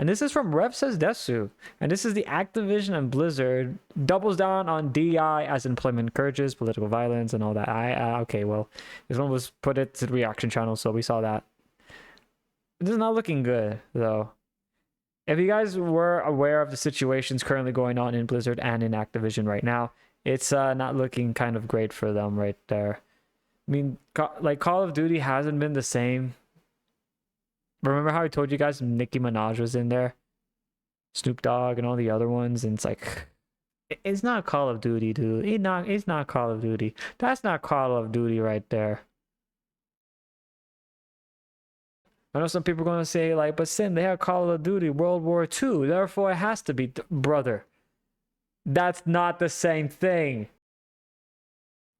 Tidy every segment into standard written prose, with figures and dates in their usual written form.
And this is from RevSaysDesu. And this is the Activision and Blizzard doubles down on DEI as employment encourages political violence and all that. Okay, well, this one was put it to the reaction channel, so we saw that. This is not looking good, though. If you guys were aware of the situations currently going on in Blizzard and in Activision right now, it's not looking kind of great for them right there. I mean, like, Call of Duty hasn't been the same. Remember how I told you guys Nicki Minaj was in there? Snoop Dogg and all the other ones, and it's like, it's not Call of Duty, dude. It's not Call of Duty. That's not Call of Duty right there. I know some people are going to say, like, but Sin, they have Call of Duty World War II, therefore it has to be, brother. That's not the same thing.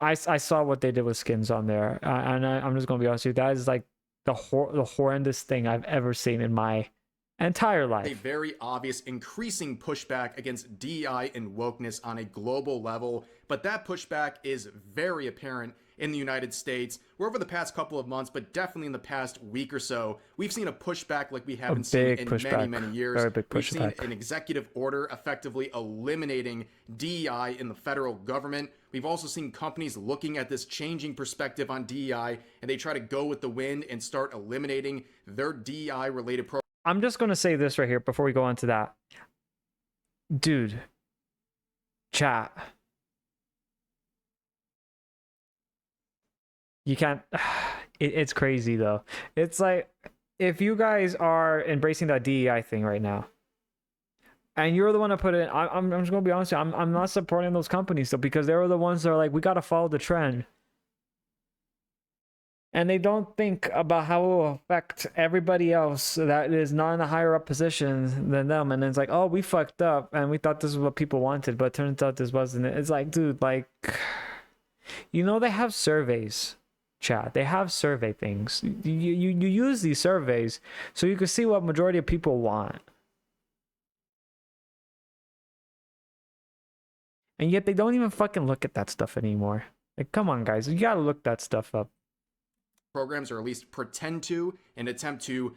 I saw what they did with skins on there, and I'm just going to be honest with you, that is like the horrendous thing I've ever seen in my entire life. A very obvious increasing pushback against DEI and wokeness on a global level, but that pushback is very apparent in the United States, where over the past couple of months, but definitely in the past week or so, we've seen a pushback like we haven't seen in many years. Very big pushback. We've seen an executive order effectively eliminating DEI in the federal government. We've also seen companies looking at this changing perspective on DEI, and they try to go with the wind and start eliminating their DEI-related programs. I'm just going to say this right here before we go on to that. Dude, chat. You can't, it's crazy though. It's like, if you guys are embracing that DEI thing right now, and you're the one to put it in, I'm just gonna be honest with you, I'm not supporting those companies though, because they're the ones that are like, we gotta follow the trend. And they don't think about how it will affect everybody else that is not in a higher up position than them. And it's like, oh, we fucked up and we thought this was what people wanted, but it turns out this wasn't it. It's like, dude, like, you know, they have surveys. Chat, they have survey things. You use these surveys so you can see what majority of people want, and yet they don't even fucking look at that stuff anymore. Like, come on guys, you gotta look that stuff up. Programs, or at least pretend to, and attempt to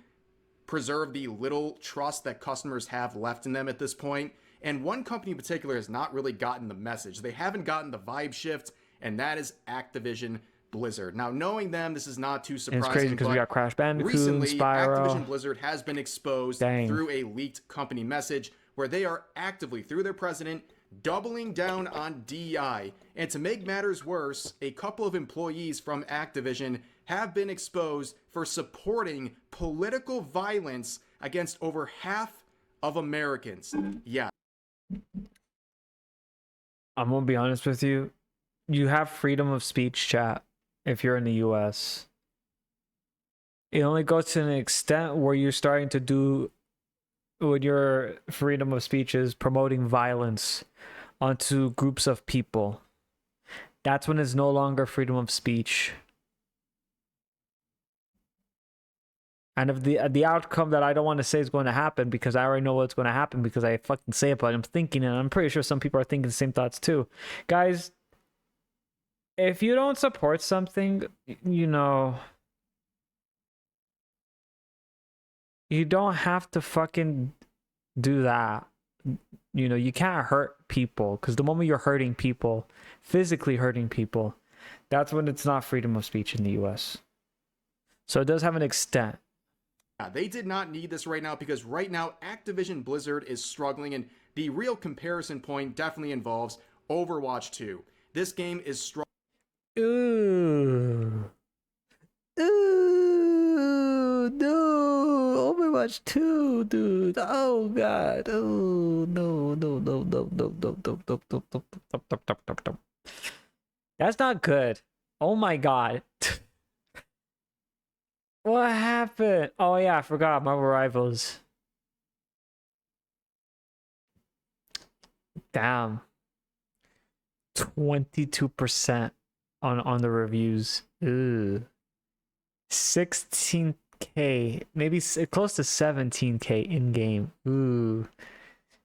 preserve the little trust that customers have left in them at this point. And one company in particular has not really gotten the message. They haven't gotten the vibe shift, and that is Activision Blizzard. Now, knowing them, this is not too surprising. And it's crazy because we got Crash Bandicoot, recently, Spyro. Activision Blizzard has been exposed through a leaked company message where they are actively, through their president, doubling down on DEI. And to make matters worse, a couple of employees from Activision have been exposed for supporting political violence against over half of Americans. Yeah. I'm gonna be honest with you. You have freedom of speech, chat, if you're in the US. It only goes to an extent where you're starting to do, when your freedom of speech is promoting violence onto groups of people. That's when it's no longer freedom of speech. And if the outcome that I don't want to say is going to happen, because I already know what's going to happen because I fucking say it, but I'm thinking, and I'm pretty sure some people are thinking the same thoughts too. Guys, if you don't support something, you know, you don't have to fucking do that. You know, you can't hurt people, because the moment you're hurting people, physically hurting people, that's when it's not freedom of speech in the US. So it does have an extent. They did not need this right now, because right now Activision Blizzard is struggling, and the real comparison point definitely involves Overwatch 2. This game is strong. Ooh. Ooh, no. Overwatch 2, dude. Oh, God. Oh, no. That's not good. Oh, my God. What happened? Oh, yeah, I forgot. Marvel Rivals. Damn. 22% on the reviews. Ooh. 16k, maybe close to 17k in game. Ooh,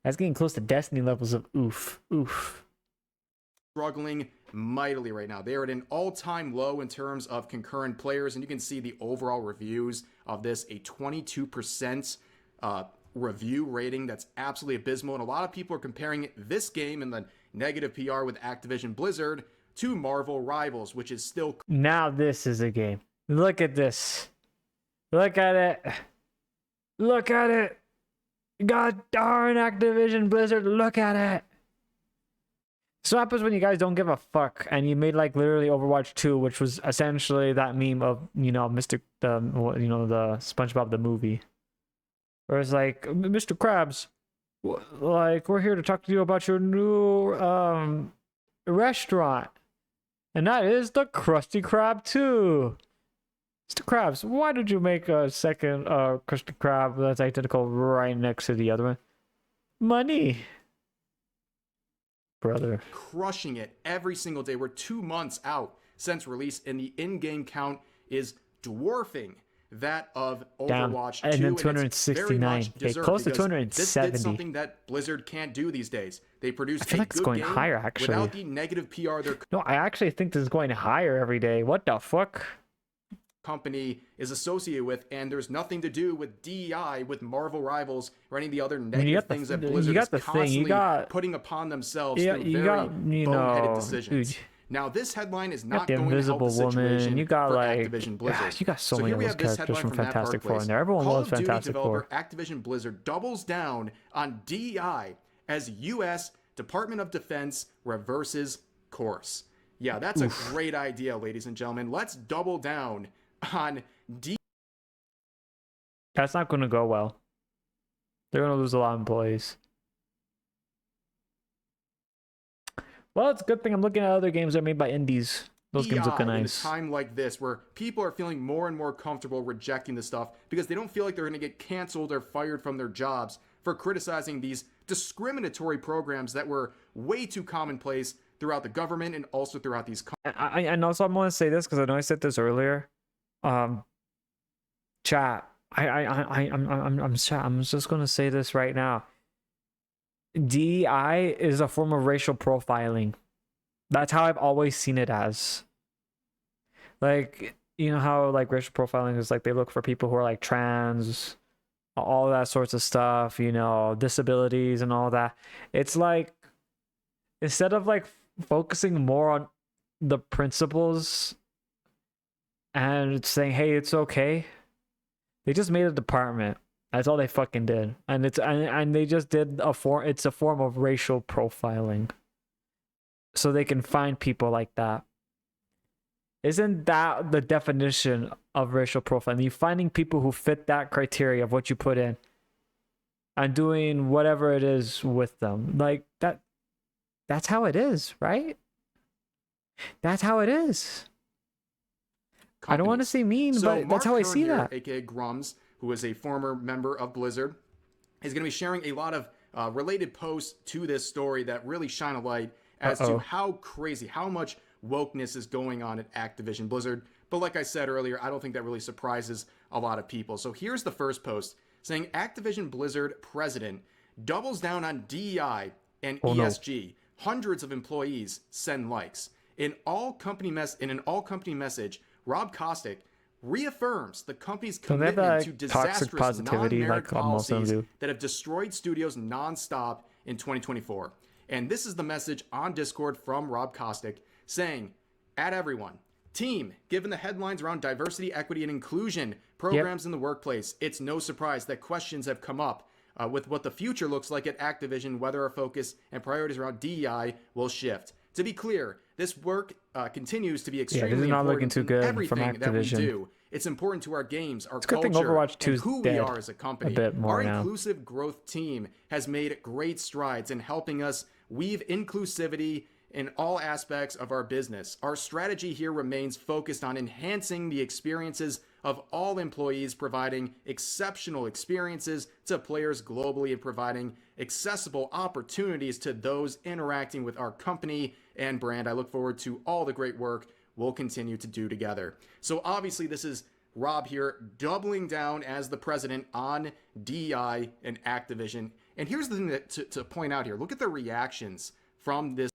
that's getting close to Destiny levels of oof. Struggling mightily right now. They are at an all-time low in terms of concurrent players, and you can see the overall reviews of this, a 22% review rating that's absolutely abysmal. And a lot of people are comparing this game and the negative PR with Activision Blizzard to Marvel Rivals, which is still... Now this is a game. Look at this. Look at it. Look at it. God darn Activision Blizzard, look at it. So what happens when you guys don't give a fuck and you made like literally Overwatch 2, which was essentially that meme of, you know, the SpongeBob the movie. Where it's like, Mr. Krabs, like, we're here to talk to you about your new restaurant. And that is the Krusty Krab 2. Mr. Krabs, why did you make a second Krusty Krab that's identical right next to the other one? Money. Brother. Crushing it every single day. We're 2 months out since release, and the in-game count is dwarfing that of Overwatch 2. And then 269. Okay, close to 270. This did something that Blizzard can't do these days. They produce I feel like it's going higher, actually. Without the negative PR they're... No, I actually think this is going higher every day. What the fuck? Company is associated with, and there's nothing to do with DEI, with Marvel Rivals, or any of the other negative things that Blizzard is constantly putting upon themselves through very boneheaded decisions. Dude, now, this headline is not going to help the situation you got for like, Activision Blizzard. You got so many of those characters from Fantastic Four in there. Everyone loves Fantastic Four. Activision Blizzard doubles down on DEI as U.S. Department of Defense reverses course. Yeah, that's a great idea, ladies and gentlemen. Let's double down on That's not going to go well. They're going to lose a lot of employees. Well, it's a good thing I'm looking at other games that are made by indies. Those games look nice. In a time like this, where people are feeling more and more comfortable rejecting this stuff because they don't feel like they're going to get canceled or fired from their jobs for criticizing these discriminatory programs that were way too commonplace throughout the government and also throughout these countries. And also, I'm going to say this because I know I said this earlier. Chat. I'm just going to say this right now. DEI is a form of racial profiling. That's how I've always seen it as. Like, you know how like racial profiling is like they look for people who are like trans, all that sorts of stuff, you know, disabilities and all that. It's like, instead of like focusing more on the principles and saying, hey, it's okay, they just made a department. That's all they fucking did. And they just did it's a form of racial profiling. So they can find people like that. Isn't that the definition of racial profiling? You finding people who fit that criteria of what you put in and doing whatever it is with them. Like that's how it is, right? That's how it is. Companies. I don't want to say mean, but that's how I see that. AKA Grums, who is a former member of Blizzard, is going to be sharing a lot of related posts to this story that really shine a light as to how crazy, how much wokeness is going on at Activision Blizzard. But like I said earlier, I don't think that really surprises a lot of people. So here's the first post saying Activision Blizzard president doubles down on DEI and ESG. No. Hundreds of employees send likes. In an all company message, Rob Kostic reaffirms the company's commitment to disastrous non-merit policies that have destroyed studios nonstop in 2024. And this is the message on Discord from Rob Kostic saying, at everyone, team, given the headlines around diversity, equity, and inclusion programs in the workplace, it's no surprise that questions have come up with what the future looks like at Activision, whether our focus and priorities around DEI will shift. To be clear, this work continues to be extremely important in everything that we do. It's important to our games, our culture, and who we are as a company. Our inclusive growth team has made great strides in helping us weave inclusivity in all aspects of our business. Our strategy here remains focused on enhancing the experiences of all employees, providing exceptional experiences to players globally, and providing accessible opportunities to those interacting with our company and brand. I look forward to all the great work we'll continue to do together. So obviously this is Rob here doubling down as the president on DEI and Activision. And here's the thing to point out here. Look at the reactions from this.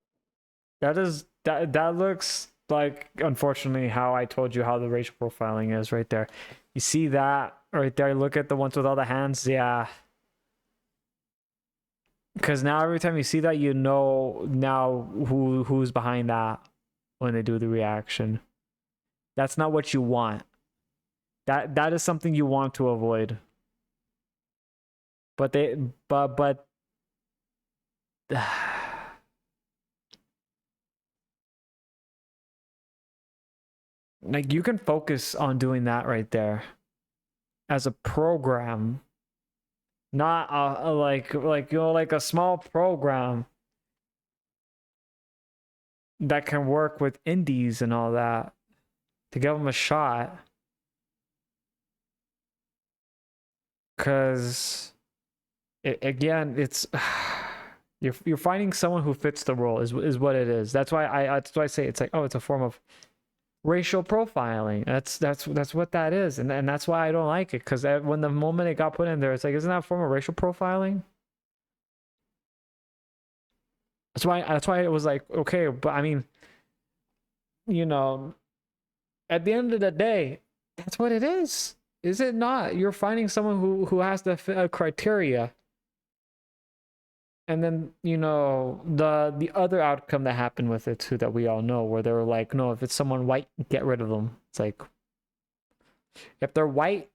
That looks like, unfortunately, how I told you how the racial profiling is right there. You see that right there? Look at the ones with all the hands. Yeah. Because now every time you see that, you know now who's behind that when they do the reaction. That's not what you want. That is something you want to avoid. But like you can focus on doing that right there as a program, not like like a small program that can work with indies and all that to give them a shot. Because it's you're finding someone who fits the role is what it is. That's why I say it's like, oh, it's a form of racial profiling. That's what that is, and that's why I don't like it. Because when the moment it got put in there, it's like, isn't that a form of racial profiling? That's why it was like, okay, but I mean, at the end of the day, that's what it is. Is it not? You're finding someone who has the criteria. And then, the other outcome that happened with it too, that we all know, where they were like, no, if it's someone white, get rid of them. It's like, if they're white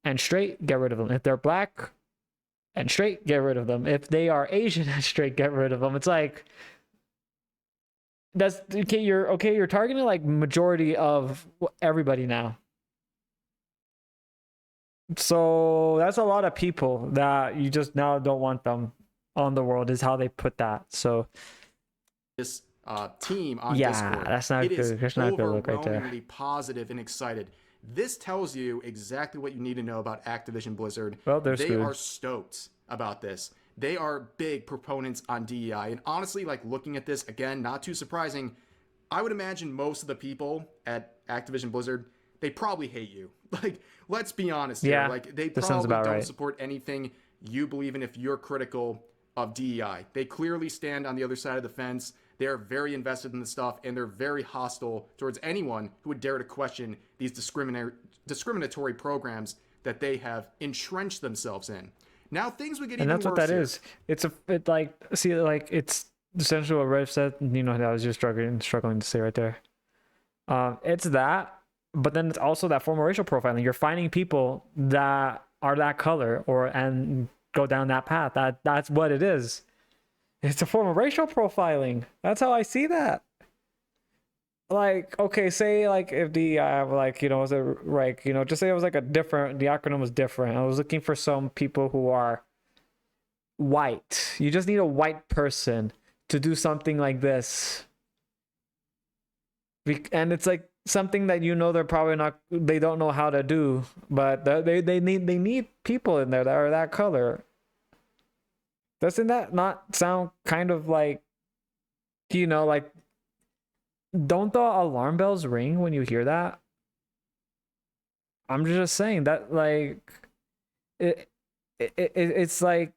and straight, get rid of them. If they're black and straight, get rid of them. If they are Asian and straight, get rid of them. It's like, that's okay. You're targeting like majority of everybody now. So that's a lot of people that you just now don't want them on the world, is how they put that. So this team on Discord, that's not good. That's not good look right there. Overwhelmingly positive and excited. This tells you exactly what you need to know about Activision Blizzard. Well, they are stoked about this. They are big proponents on DEI. And honestly, like looking at this again, not too surprising, I would imagine most of the people at Activision Blizzard, they probably hate you. Like, let's be honest here. Like, they probably don't support anything you believe in if you're critical of DEI. They clearly stand on the other side of the fence. They're very invested in this stuff, and they're very hostile towards anyone who would dare to question these discriminatory programs that they have entrenched themselves in. Now things would get even worse. And that's what that is. It's it's essentially what Rev said. That I was just struggling to say right there. It's that, but then it's also that form of racial profiling. You're finding people that are that color and go down that path. That's what it is. It's a form of racial profiling. That's how I see that. Like, okay, say like if the was it like just say it was like the acronym was different. I was looking for some people who are white. You just need a white person to do something like this, and it's like something that they don't know how to do, but they need people in there that are that color. Doesn't that not sound kind of like, like, don't the alarm bells ring when you hear that? I'm just saying that, like, it's like,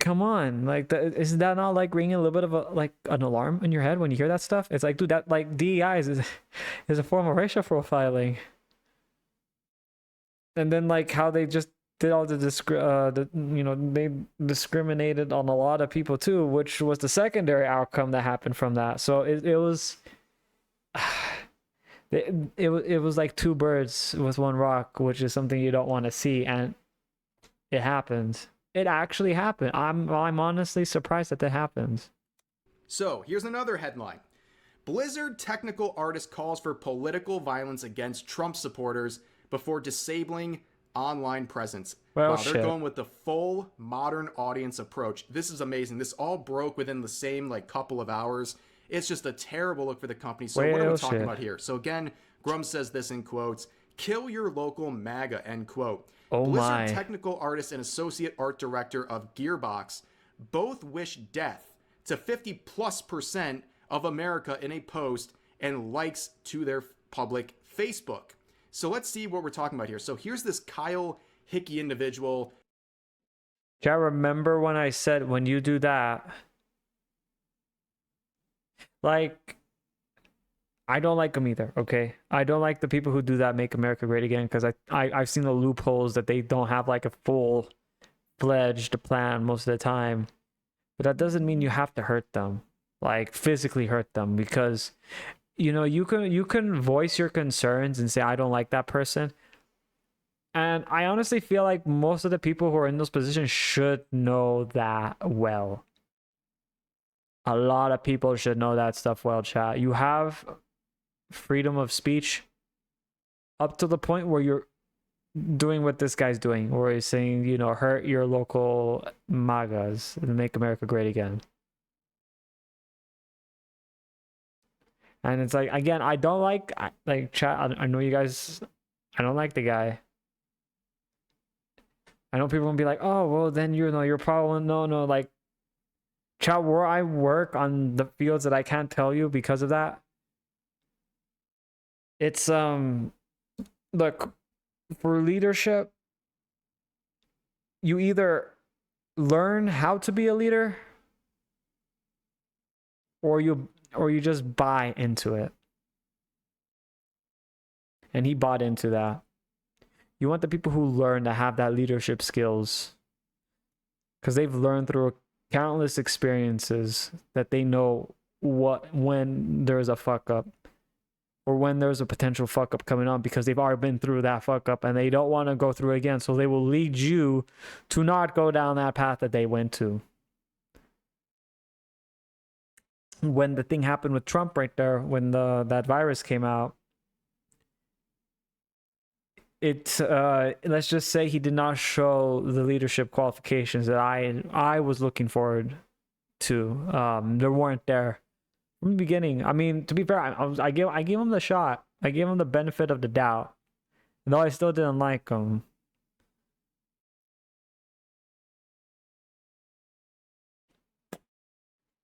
come on, like, isn't that not like ringing a little bit of an alarm in your head when you hear that stuff? It's like, dude, that like DEI is a form of racial profiling. And then like how they just did all they discriminated on a lot of people too, which was the secondary outcome that happened from that. So it was it was like two birds with one rock, which is something you don't want to see, and it happened. It actually happened. I'm honestly surprised that happened. So here's another headline: Blizzard technical artist calls for political violence against Trump supporters before disabling online presence. Well, they're going with the full modern audience approach. This is amazing. This all broke within the same couple of hours. It's just a terrible look for the company. So what are we talking about here? So again, Grum says this in quotes: "Kill your local MAGA," end quote. Oh Blizzard my. technical artist and associate art director of Gearbox both wish death to 50+% of America in a post and likes to their public Facebook. So let's see what we're talking about here. So here's this Kyle Hickey individual. Yeah, remember when I said when you do that, like, I don't like them either, okay? I don't like the people who do that, Make America Great Again, because I've seen the loopholes that they don't have like a full-fledged plan most of the time. but that doesn't mean you have to hurt them, like physically hurt them, because you can voice your concerns and say I don't like that person. And I honestly feel like most of the people who are in those positions should know that well. A lot of people should know that stuff well, chat. You have freedom of speech up to the point where you're doing what this guy's doing, where he's saying, hurt your local MAGAs and make America great again. And it's like, again, I don't like chat. I know you guys, I don't like the guy. I know people will be like, oh, well, then you're probably no, like, chat, where I work on the fields that I can't tell you because of that. It's look, for leadership, you either learn how to be a leader, or you just buy into it. And he bought into that. You want the people who learn to have that leadership skills, because they've learned through countless experiences that they know when there's a fuck up, or when there's a potential fuck up coming on, because they've already been through that fuck up and they don't want to go through it again. So they will lead you to not go down that path that they went to. When the thing happened with Trump right there, when that virus came out, let's just say he did not show the leadership qualifications that I was looking forward to. They weren't there from the beginning. I mean, to be fair, I gave him the shot. I gave him the benefit of the doubt, though I still didn't like him.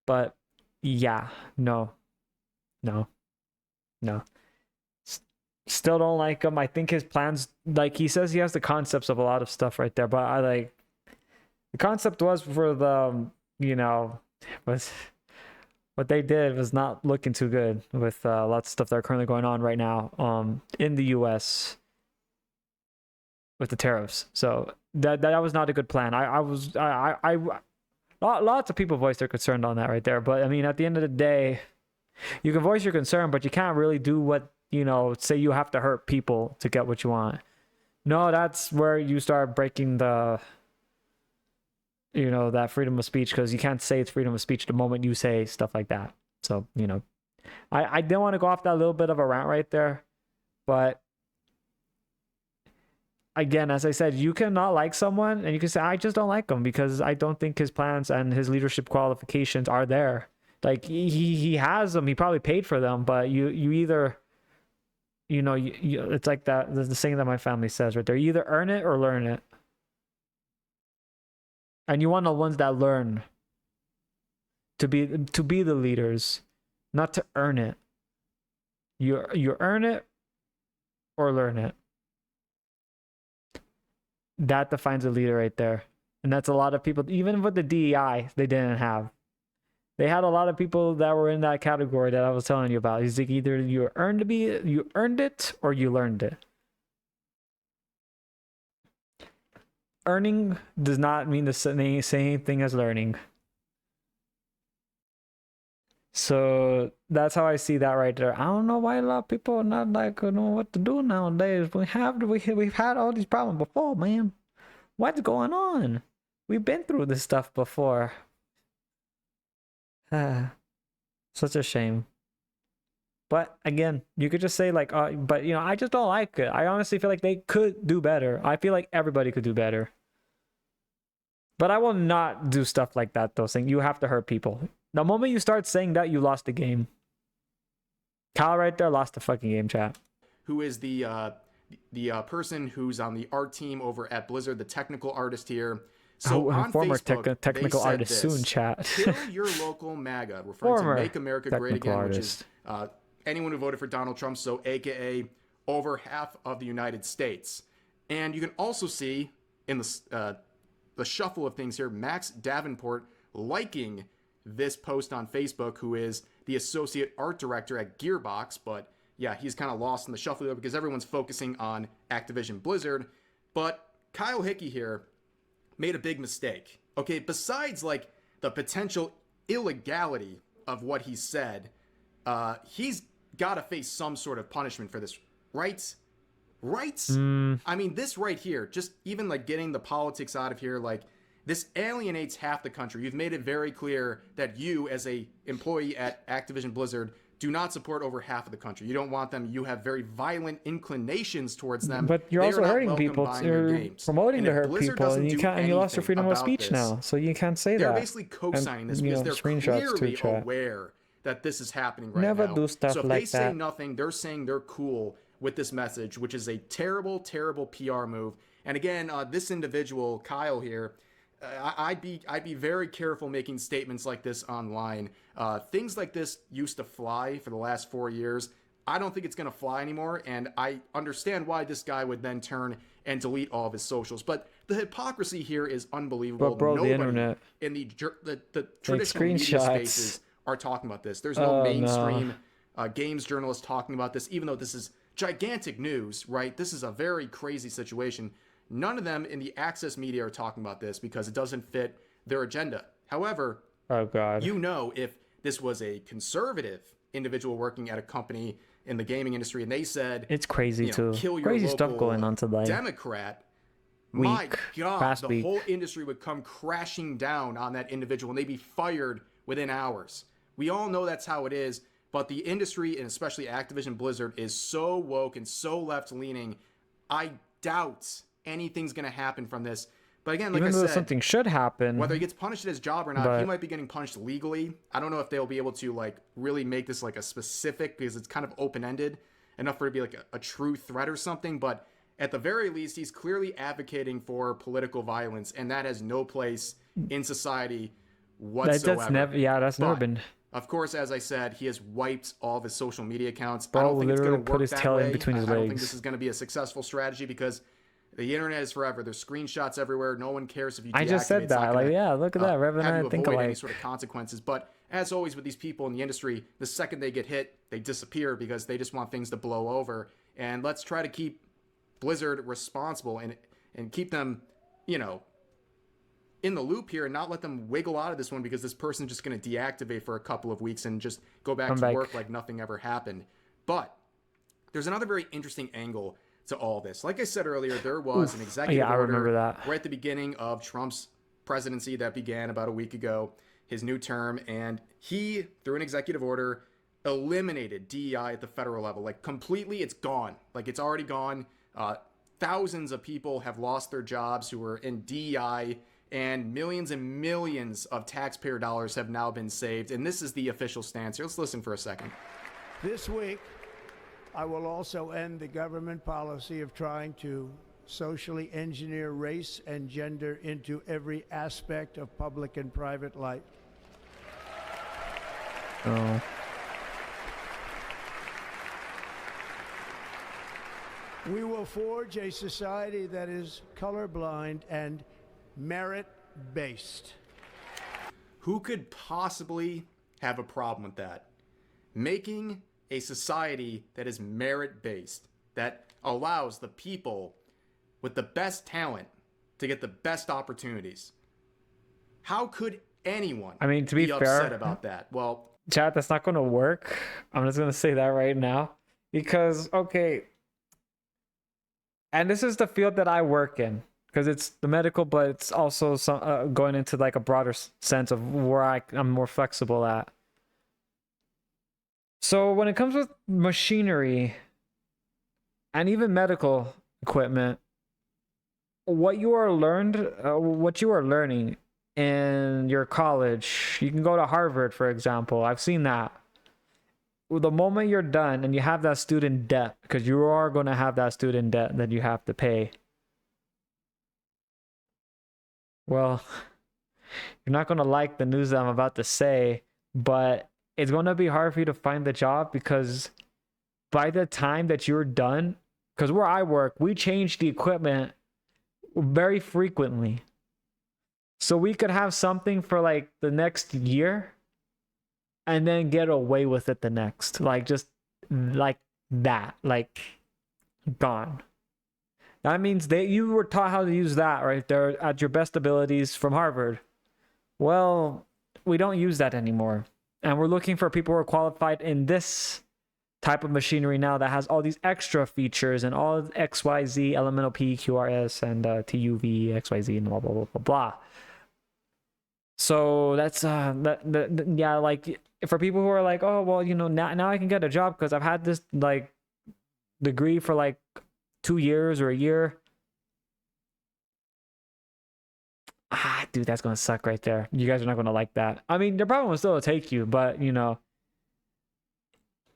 But yeah, no. Still don't like him. I think his plans, like, he says he has the concepts of a lot of stuff right there, but the concept was for was what they did was not looking too good with lots of stuff that are currently going on right now in the US with the tariffs. So that was not a good plan. Lots of people voiced their concern on that right there, but I mean, at the end of the day, you can voice your concern, but you can't really do what, say you have to hurt people to get what you want. No, that's where you start breaking the, that freedom of speech, because you can't say it's freedom of speech the moment you say stuff like that. So, I didn't want to go off that little bit of a rant right there, but again, as I said, you cannot like someone and you can say, I just don't like him because I don't think his plans and his leadership qualifications are there. Like, he has them, he probably paid for them, but you either, it's like that, the saying that my family says right there, you either earn it or learn it. And you want the ones that learn to be the leaders, not to earn it. You earn it or learn it. That defines a leader right there. And that's a lot of people, even with the DEI, they didn't have. They had a lot of people that were in that category that I was telling you about. It's like either you earned it or you learned it. Earning does not mean the same thing as learning. So that's how I see that right there. I don't know why a lot of people are not like know what to do nowadays. We've had all these problems before, man. What's going on? We've been through this stuff before. Such a shame. But again, you could just say like, but I just don't like it. I honestly feel like they could do better. I feel like everybody could do better. But I will not do stuff like that, though, saying you have to hurt people. The moment you start saying that, you lost the game. Kyle right there lost the fucking game, chat. Who is the person who's on the art team over at Blizzard, the technical artist here. So on former Facebook, technical artist this, soon, chat. Kill your local MAGA, referring to Make America Great Again, artist. Which is anyone who voted for Donald Trump, so AKA over half of the United States. And you can also see in the shuffle of things here, Max Davenport liking this post on Facebook, who is the associate art director at Gearbox. But yeah, he's kind of lost in the shuffle there because everyone's focusing on Activision Blizzard. But Kyle Hickey here made a big mistake. Okay, besides like the potential illegality of what he said, he's got to face some sort of punishment for this, right? Right? I mean, this right here, just even like getting the politics out of here, like this alienates half the country. You've made it very clear that you, as a employee at Activision Blizzard, do not support over half of the country. You don't want them. You have very violent inclinations towards them. But you're also hurting people. You're promoting to hurt people, and you can't. And you lost your freedom of speech now, so you can't say that. They're basically co-signing this because they're clearly aware that this is happening right now. Never do stuff like that. So if they say nothing, they're saying they're cool with this message, which is a terrible, terrible PR move. And again, this individual, Kyle here, I'd be very careful making statements like this online. Things like this used to fly for the last 4 years. I don't think it's going to fly anymore, and I understand why this guy would then turn and delete all of his socials. But the hypocrisy here is unbelievable. But bro, nobody the internet in the traditional media spaces are talking about this. There's no mainstream games journalists talking about this, even though this is gigantic news, right? This is a very crazy situation. None of them in the access media are talking about this because it doesn't fit their agenda. However, you know, if this was a conservative individual working at a company in the gaming industry and they said, it's crazy too. Kill your crazy local stuff going on today. Democrat, my God, the whole industry would come crashing down on that individual and they'd be fired within hours. We all know that's how it is, but the industry, and especially Activision Blizzard, is so woke and so left-leaning. I doubt anything's going to happen from this. But again, like even I though said, something should happen, whether he gets punished at his job or not, he might be getting punished legally. I don't know if they'll be able to like really make this like a specific, because it's kind of open-ended enough for it to be like a true threat or something. But at the very least, he's clearly advocating for political violence, and that has no place in society whatsoever. That's never been. Of course, as I said, he has wiped all of his social media accounts. Bro, I don't think it's going to put work his that tail way. in between his I don't legs. think this is going to be a successful strategy because the internet is forever. There's screenshots everywhere. No one cares if you deactivate. I just said that. Like, yeah, look at that. Rev and I think alike. Any sort of consequences. But as always with these people in the industry, the second they get hit, they disappear because they just want things to blow over. And let's try to keep Blizzard responsible and keep them, you know, in the loop here and not let them wiggle out of this one because this person's just going to deactivate for a couple of weeks and just go back to work like nothing ever happened. But there's another very interesting angle to all this. Like I said earlier, there was an executive order right at the beginning of Trump's presidency that began about a week ago, his new term, and he, through an executive order, eliminated DEI at the federal level. Like completely, it's gone. Like it's already gone. Thousands of people have lost their jobs who were in DEI, and millions of taxpayer dollars have now been saved. And this is the official stance here. Let's listen for a second. This week, I will also end the government policy of trying to socially engineer race and gender into every aspect of public and private life. Oh. We will forge a society that is colorblind and merit-based. Who could possibly have a problem with that? Making a society that is merit-based, that allows the people with the best talent to get the best opportunities. How could anyone to be fair, upset about that? Well, chat, that's not going to work. I'm just going to say that right now. Because, okay, and this is the field that I work in. Because it's the medical, but it's also going into like a broader sense of where I'm more flexible at. So when it comes with machinery and even medical equipment, what you are learning in your college, you can go to Harvard, for example. I've seen that. The moment you're done and you have that student debt, because you are going to have that student debt that you have to pay. Well, you're not going to like the news that I'm about to say, but it's going to be hard for you to find the job because by the time that you're done, because where I work, we change the equipment very frequently. So we could have something for like the next year and then get away with it the next. Like just like that, like gone. That means you were taught how to use that right there at your best abilities from Harvard. Well, we don't use that anymore. And we're looking for people who are qualified in this type of machinery now that has all these extra features and all XYZ, elemental P, QRS, and TUV, XYZ, and blah, blah, blah, blah, blah. So that's, yeah, like, for people who are like, oh, well, you know, now I can get a job because I've had this, like, degree for, like, 2 years or a year. Dude, that's gonna suck right there. You guys are not gonna like that. I mean, they're probably gonna still take you, but, you know,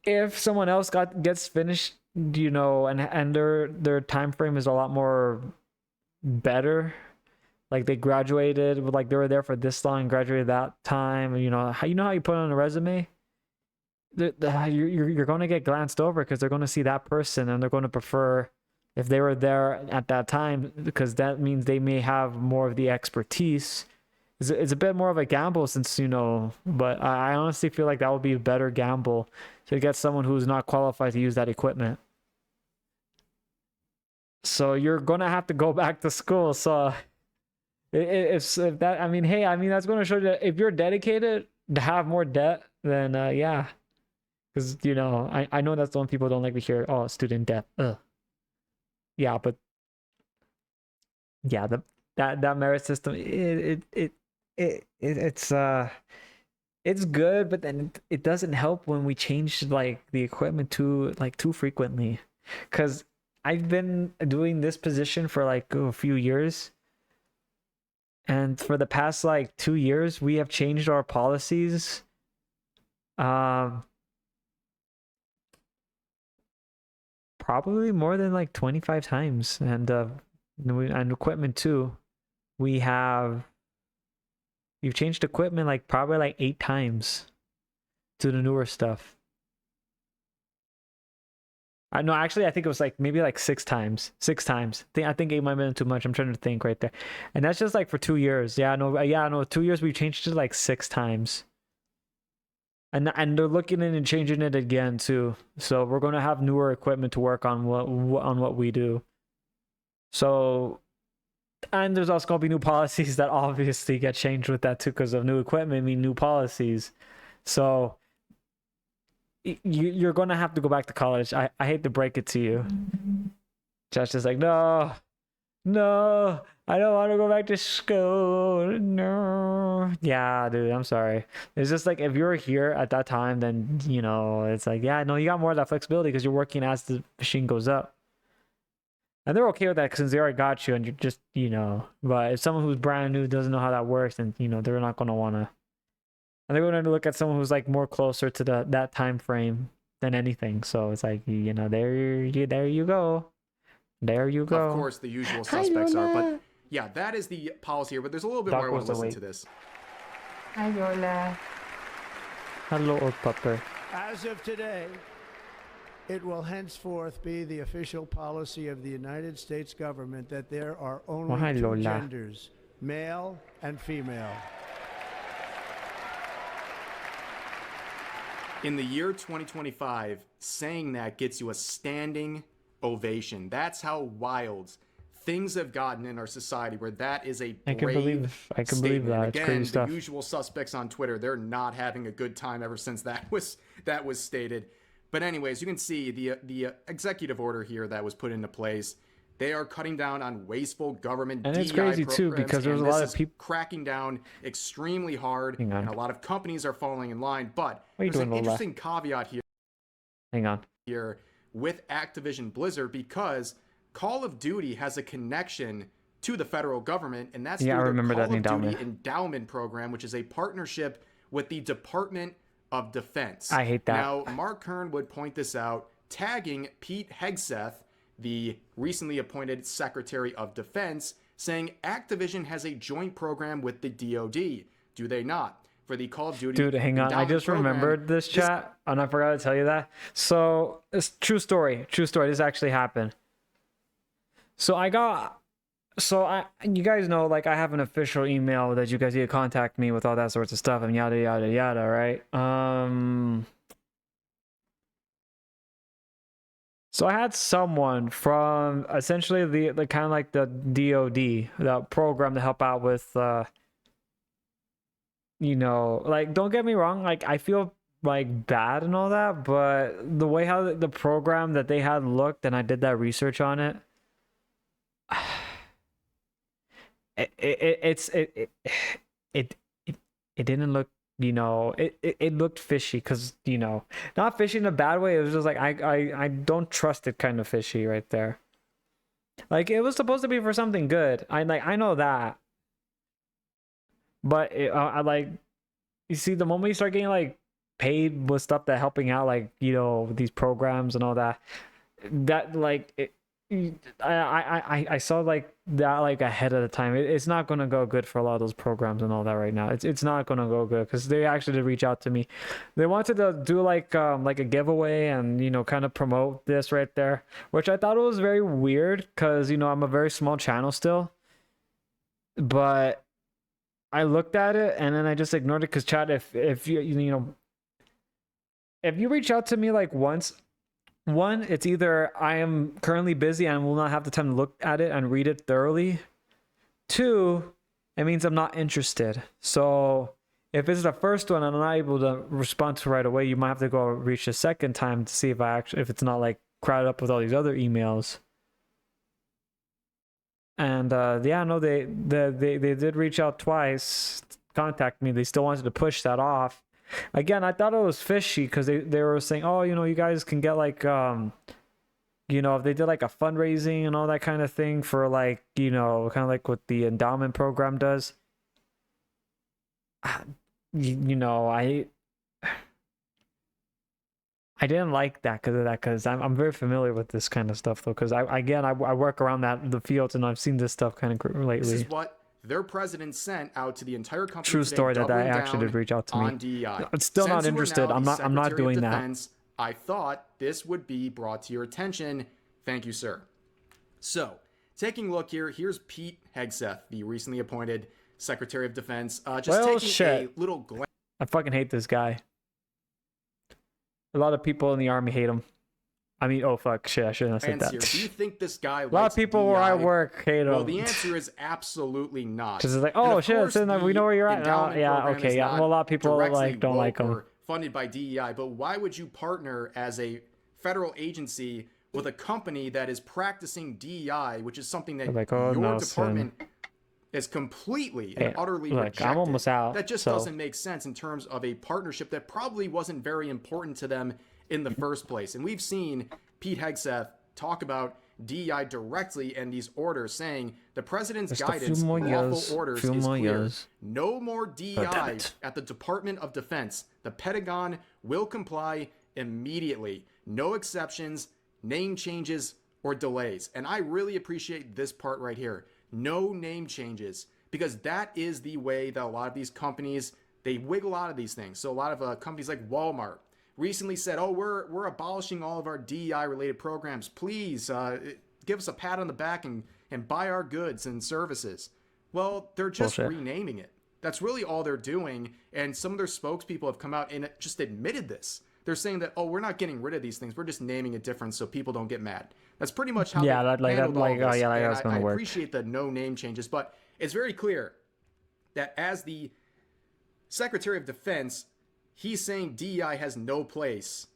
if someone else gets finished, you know, and their time frame is a lot more better, like they graduated, like they were there for this long, graduated that time, you know how you put on a resume, you're going to get glanced over because they're going to see that person and they're going to prefer if they were there at that time, because that means they may have more of the expertise. It's a bit more of a gamble since, you know, but I honestly feel like that would be a better gamble to get someone who's not qualified to use that equipment. So you're going to have to go back to school. So if that, I mean, hey, I mean, that's going to show you that if you're dedicated to have more debt, then yeah. Because, you know, I know that's the one people don't like to hear. Oh, student debt. Ugh. Yeah, but yeah, that merit system, it's good, but then it doesn't help when we change like the equipment too frequently. Because I've been doing this position for like a few years, and for the past like 2 years, we have changed our policies. Probably more than like 25 times, and equipment too. We've changed equipment like probably like 8 times to the newer stuff. No, actually, I think it was like maybe like 6 times. 6 times. I think 8 might have been too much. I'm trying to think right there, and that's just like for 2 years. Yeah, no, 2 years we changed it like 6 times. And they're looking in and changing it again too. So we're gonna have newer equipment to work on what we do. So, and there's also gonna be new policies that obviously get changed with that too, because of new equipment mean new policies. So you're gonna have to go back to college. I hate to break it to you. Josh is like, no, I don't want to go back to school. No. Yeah, dude, I'm sorry. It's just like, if you were here at that time, then, you know, it's like, yeah, no, you got more of that flexibility because you're working as the machine goes up. And they're okay with that since they already got you and you're just, you know. But if someone who's brand new doesn't know how that works, then, you know, they're not going to want to. And they're going to look at someone who's like more closer to that time frame than anything. So it's like, you know, there you go. There you go. Of course, the usual suspects are, but yeah, that is the policy here. But there's a little bit more I want to listen to this. Hi, Yola. Hello, old pupper. As of today, it will henceforth be the official policy of the United States government that there are only 2 genders, male and female. In the year 2025, saying that gets you a standing ovation. That's how wild things have gotten in our society, where that is a brave I can believe that. Again, it's crazy stuff. The usual suspects on Twitter, they're not having a good time ever since that was stated. But anyways, you can see the executive order here that was put into place. They are cutting down on wasteful government DEI it's crazy too, because there's a lot of people cracking down extremely hard, and a lot of companies are falling in line. But there's an interesting caveat here. Hang on. Here with Activision Blizzard, because Call of Duty has a connection to the federal government, and that's through the Call of Duty Endowment Program, which is a partnership with the Department of Defense. I hate that. Now, Mark Kern would point this out, tagging Pete Hegseth, the recently appointed Secretary of Defense, saying Activision has a joint program with the DoD. Do they not? For the Call of Duty. Dude, hang on. I just remembered this chat, and I forgot to tell you that. So, it's true story. True story. This actually happened. So you guys know, like, I have an official email that you guys need to contact me with all that sorts of stuff and yada yada yada, right? So I had someone from essentially the kind of like the DoD, the program to help out with you know, like, don't get me wrong, like, I feel like bad and all that, but the way how the program that they had looked, and I did that research on it, it didn't look, you know, it looked fishy, because, you know, not fishy in a bad way, it was just like I don't trust it, kind of fishy right there. Like, it was supposed to be for something good, I know that, but I like, you see, the moment you start getting like paid with stuff that helping out, like, you know, these programs and all that, that like I saw like that, like, ahead of the time. It's not gonna go good for a lot of those programs and all that right now. It's not gonna go good, because they actually did reach out to me. They wanted to do like a giveaway and, you know, kind of promote this right there, which I thought it was very weird, because, you know, I'm a very small channel still, but I looked at it and then I just ignored it, because Chad, if you know, if you reach out to me like once, one, it's either I am currently busy and will not have the time to look at it and read it thoroughly. Two, it means I'm not interested. So if it's the first one and I'm not able to respond to right away, you might have to go reach the second time to see if it's not like crowded up with all these other emails. And yeah, no, they did reach out twice, contact me. They still wanted to push that off. Again, I thought it was fishy, because they were saying, oh, you know, you guys can get like you know, if they did like a fundraising and all that kind of thing for, like, you know, kind of like what the endowment program does. You know, I didn't like that because of that, because I'm very familiar with this kind of stuff, though, because I work around the fields, and I've seen this stuff kind of lately. This is what their president sent out to the entire company. True story that I actually did reach out to me. DEI. I'm still not interested. I'm not doing that. I thought this would be brought to your attention. Thank you, sir. So, taking a look here, here's Pete Hegseth, the recently appointed Secretary of Defense. Taking a little glance. I fucking hate this guy. A lot of people in the army hate him. I mean, oh fuck, shit, I shouldn't have said that. Here. Do you think this guy a lot of people DEI? Where I work hate him. Well, the answer is absolutely not. Because it's like, oh shit, we know where you're at. Yeah, okay, yeah. Well, a lot of people like don't like him. Funded by DEI, but why would you partner as a federal agency with a company that is practicing DEI, which is something that like, your department is completely and utterly rejected? I'm almost out. That just doesn't make sense in terms of a partnership that probably wasn't very important to them in the first place. And we've seen Pete Hegseth talk about DEI directly in these orders, saying the president's guidance, lawful orders is clear. No more DEI at the Department of Defense. The Pentagon will comply immediately. No exceptions, name changes, or delays. And I really appreciate this part right here. No name changes, because that is the way that a lot of these companies, they wiggle out of these things. So a lot of companies like Walmart recently said, oh, we're abolishing all of our DEI related programs. Please give us a pat on the back and buy our goods and services. Well, they're just renaming it. That's really all they're doing. And some of their spokespeople have come out and just admitted this. They're saying that, oh, we're not getting rid of these things. We're just naming it different so people don't get mad. That's pretty much how that's I appreciate the no name changes, but it's very clear that as the Secretary of Defense, he's saying DEI has no place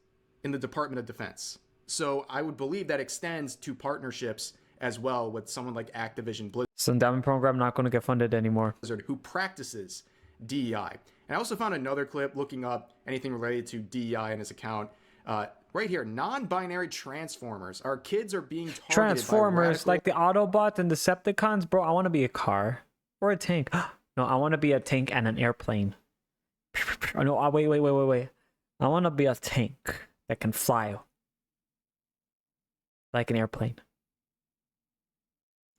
in the Department of Defense. So I would believe that extends to partnerships as well with someone like Activision Blizzard. So endowment program not going to get funded anymore. Who practices DEI. And I also found another clip looking up anything related to DEI in his account. Right here, non-binary transformers. Our kids are being targeted Transformers, like the Autobots and Decepticons? Bro, I want to be a car. Or a tank. No, I want to be a tank and an airplane. Oh, no, wait. I want to be a tank that can fly like an airplane.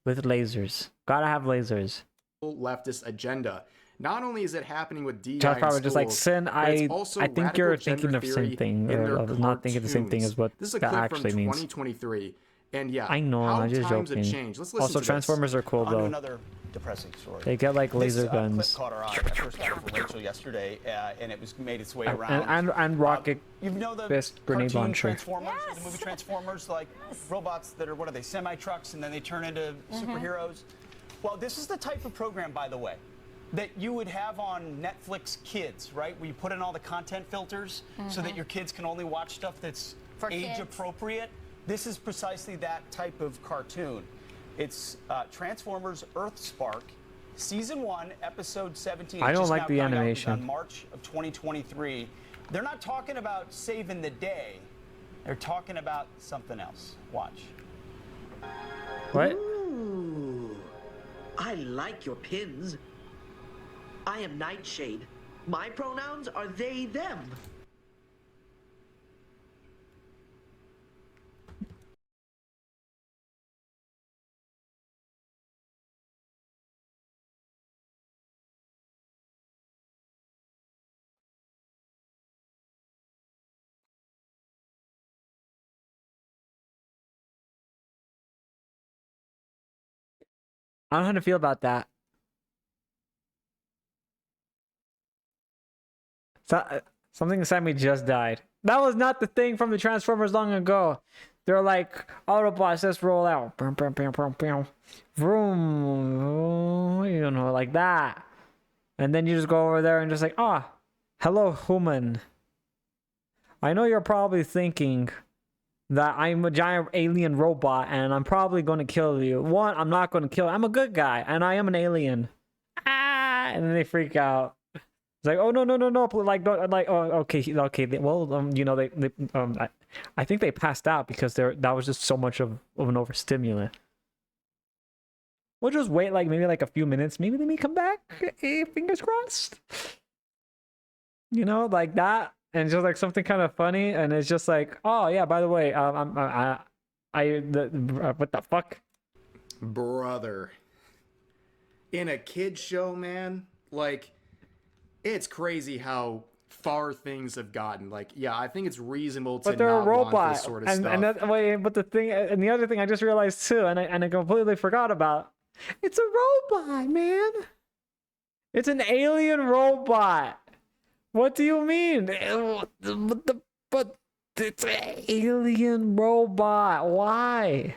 With lasers. Gotta have lasers. Leftist agenda. Not only is it happening with DEI Josh Power in just like, Sin, I think you're thinking of the same thing. Or not thinking the same thing as what this is a that clip actually from means. 2023. And yeah, I know, I'm just joking. Also, Transformers are cool though. Another depressing story. They get like laser guns. This clip caught our eye. I first got it from Rachel yesterday, and it made its way around. And rocket you know the fist grenade launcher. Transformers, the movie Transformers, like robots that are, what are they, semi-trucks, and then they turn into superheroes. Well, this is the type of program, by the way, that you would have on Netflix Kids, right? Where you put in all the content filters so that your kids can only watch stuff that's age appropriate. This is precisely that type of cartoon. It's Transformers Earthspark, Season 1, Episode 17. I don't like the animation. On March of 2023. They're not talking about saving the day. They're talking about something else. Watch. What? Ooh, I like your pins. I am Nightshade. My pronouns are they, them. I don't know how to feel about that. Something inside me just died. That was not the thing from the Transformers long ago. They're like, Autobots, let's roll out. Vroom. You know, like that. And then you just go over there and just like, hello, human. I know you're probably thinking that I'm a giant alien robot and I'm probably going to kill you. One, I'm not going to kill you. I'm a good guy and I am an alien. And then they freak out. It's like, oh, no, like, don't, like, oh, okay, well, you know, I think they passed out because that was just so much of an overstimulant. We'll just wait, like, maybe like a few minutes. Maybe they may come back. Fingers crossed. You know, like that. And it's just like something kind of funny. And it's just like, oh, yeah, by the way, what the fuck? Brother. In a kid's show, man, like, it's crazy how far things have gotten. Like, yeah, I think it's reasonable to but they're not a robot. want this sort of stuff. But the other thing I just realized too, and I completely forgot about, it's a robot, man. It's an alien robot. What do you mean? But it's an alien robot. Why?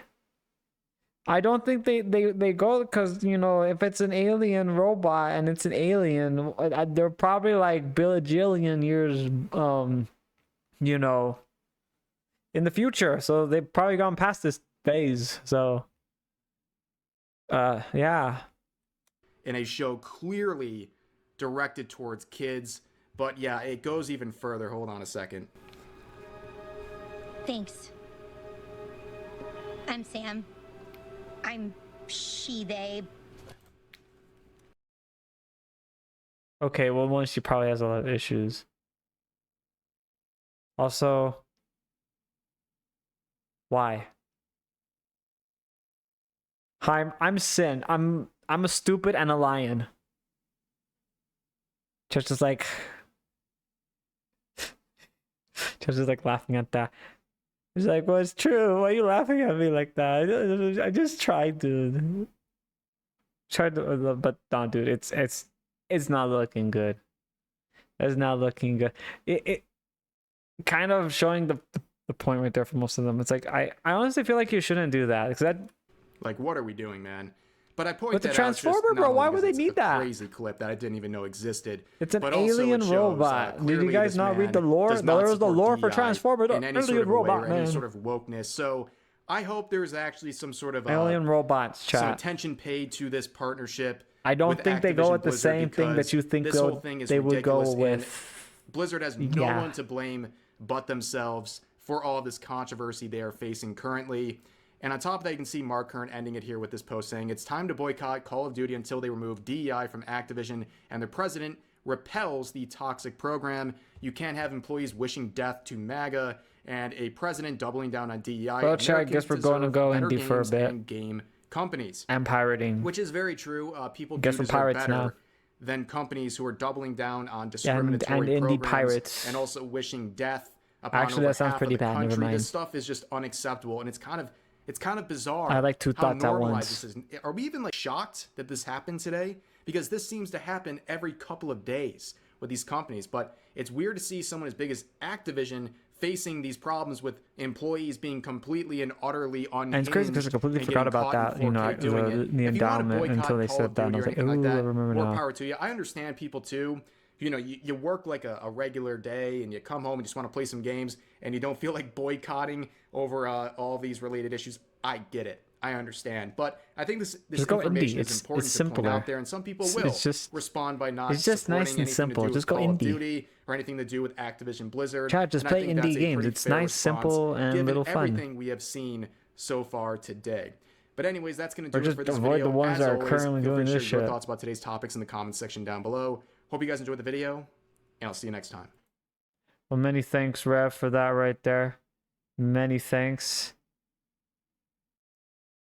I don't think they go, because, you know, if it's an alien robot and it's an alien, they're probably like bajillion years, you know, in the future. So they've probably gone past this phase. So, yeah. In a show clearly directed towards kids, but yeah, it goes even further. Hold on a second. Thanks. I'm Sam. I'm she, they. Okay, well, one, she probably has a lot of issues. Also, why? Hi, I'm Sin. I'm a stupid and a lion. Just is like, just is like laughing at that. He's like, well, it's true. Why are you laughing at me like that? I just tried, dude. Tried to, but no, dude, it's not looking good. It's not looking good. It kind of showing the point right there for most of them. It's like, I honestly feel like you shouldn't do that, because that. Like, what are we doing, man? But I point But the that Transformer, out just bro, why would they because need it's a that? crazy clip that I didn't even know existed. It's an but also alien it shows, robot. Did you clearly guys this not read man the lore? does not There was the support lore for DEI Transformer. in any sort Alien of a way robot, or man. any sort of wokeness. So I hope there's actually some sort of Alien robots, chat. some attention paid to this partnership. I don't with think they go Activision with the Blizzard, same thing that you think this whole thing is they would go ridiculous, and with. Blizzard has no one to blame but themselves for all of this controversy they are facing currently. And on top of that, you can see Mark Kern ending it here with this post saying, it's time to boycott Call of Duty until they remove DEI from Activision and the president repels the toxic program. You can't have employees wishing death to MAGA and a president doubling down on DEI. Well, chat, I guess we're going to go and defer a bit. And game companies. And pirating. Which is very true. People do Guess we're deserve pirates better now. than companies who are doubling down on discriminatory and indie programs pirates. and also wishing death upon Actually, over that sounds half pretty of the bad. Never country. mind. This stuff is just unacceptable, and it's kind of bizarre. I like two how thoughts at normalized once. this is. Are we even like shocked that this happened today? Because this seems to happen every couple of days with these companies. But it's weird to see someone as big as Activision facing these problems with employees being completely and utterly unhinged. And it's crazy because I completely forgot about that, you know, the endowment until they said that. And I was like, ooh, I remember now. More power to you. I understand people too. You know, you work like a regular day and you come home and just want to play some games and you don't feel like boycotting over all these related issues. I get it. I understand. But I think this information is important to point out there, and some people will respond by not supporting anything to do with Call of Duty or anything to do with Activision Blizzard. Chad, just play indie games. It's nice, simple, and little fun. Given everything we have seen so far today. But anyways, that's going to do it for this avoid video. The ones As that are always, currently doing this share your shit. thoughts about today's topics in the comments section down below. Hope you guys enjoyed the video, and I'll see you next time. Well, many thanks, Rev, for that right there. Many thanks.